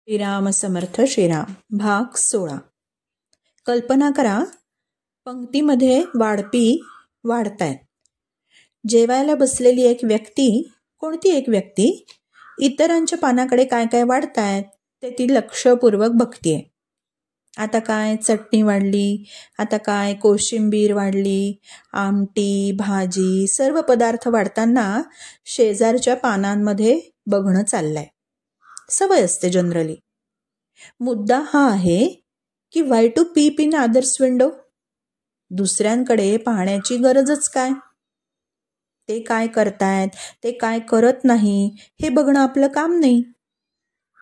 श्रीराम समर्थ श्रीराम. भाग 16. कल्पना करा, पंक्तीमध्ये वाढपी वाढतायत. जेवायला बसलेली एक व्यक्ती, कोणती एक व्यक्ती, इतरांच्या पानाकडे काय काय वाढतायत ते ती लक्षपूर्वक बघतीये. आता काय चटणी वाढली, आता काय कोशिंबीर वाढली, आमटी, भाजी, सर्व पदार्थ वाढताना शेजारच्या पानांमध्ये बघणं चाललंय. सवय असते जनरली. मुद्दा हा आहे की why to peep in others' window. दुसऱ्यांकडे पाहण्याची गरजच काय? ते काय करतायत, ते काय करत नाही हे बघणं आपलं काम नाही.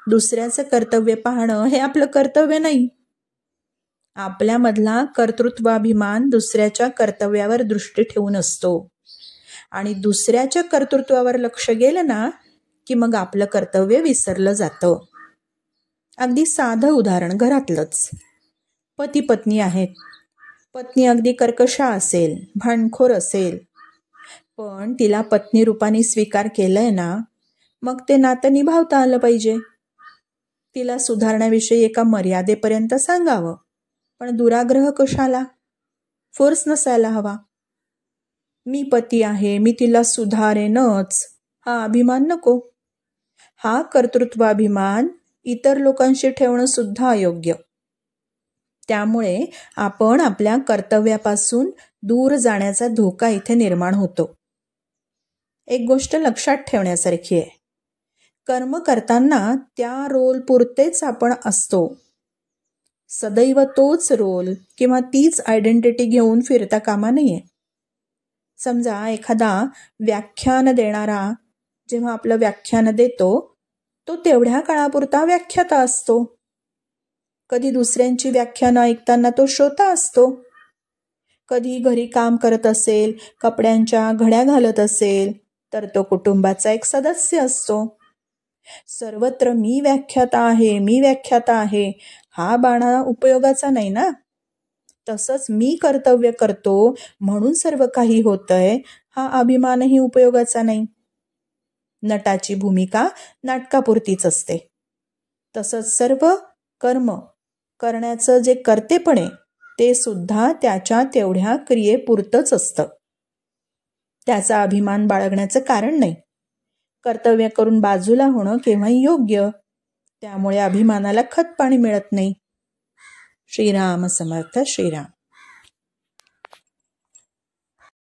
दुसऱ्याचं कर्तव्य पाहणं हे आपलं कर्तव्य नाही. आपल्यामधला कर्तृत्वाभिमान दुसऱ्याच्या कर्तव्यावर दृष्टी ठेवून असतो आणि दुसऱ्याच्या कर्तृत्वावर लक्ष गेलं ना की मग आपलं कर्तव्य विसरलं जातं. अगदी साधं उदाहरण घरातलंच. पती पत्नी आहेत. पत्नी अगदी कर्कशा असेल, भांडखोर असेल, पण तिला पत्नी रूपाने स्वीकार केलंय ना, मग ते नातं निभावता आलं पाहिजे. तिला सुधारण्याविषयी एका मर्यादेपर्यंत सांगावं, पण दुराग्रह कशाला? फोर्स नसायला हवा. मी पती आहे, मी तिला सुधारेनच, हा अभिमान नको. हा कर्तृत्वाभिमान इतर लोकांशी ठेवणं सुद्धा अयोग्य. त्यामुळे आपण आपल्या कर्तव्यापासून दूर जाण्याचा धोका इथे निर्माण होतो. एक गोष्ट लक्षात ठेवण्यासारखी आहे. कर्म करताना त्या रोल पुरतेच आपण असतो. सदैव तोच रोल किंवा तीच आयडेंटिटी घेऊन फिरता कामा नये. समजा एखादा व्याख्यान देणारा जेव्हा आपलं व्याख्यान देतो, तो तेवढ्या काळापुरता व्याख्याता असतो. कधी दुसऱ्यांची व्याख्यानं ऐकताना तो श्रोता असतो. कधी घरी काम करत असेल, कपड्यांच्या घड्या घालत असेल, तर तो कुटुंबाचा एक सदस्य असतो. सर्वत्र मी व्याख्याता आहे, मी व्याख्याता आहे, हा बाणा उपयोगाचा नाही ना. तसंच मी कर्तव्य करतो म्हणून सर्व काही होतंय, हा अभिमानही उपयोगाचा नाही. नटाची भूमिका नाटकापुरतीच असते. तसंच सर्व कर्म करण्याचं जे कर्तेपण आहे ते सुद्धा त्याच्या तेवढ्या क्रियेपुरतंच असतं. त्याचा अभिमान बाळगण्याचं कारण नाही. कर्तव्य करून बाजूला होणं केव्हाही योग्य. त्यामुळे अभिमानाला खतपाणी मिळत नाही. श्रीराम समर्थ श्रीराम.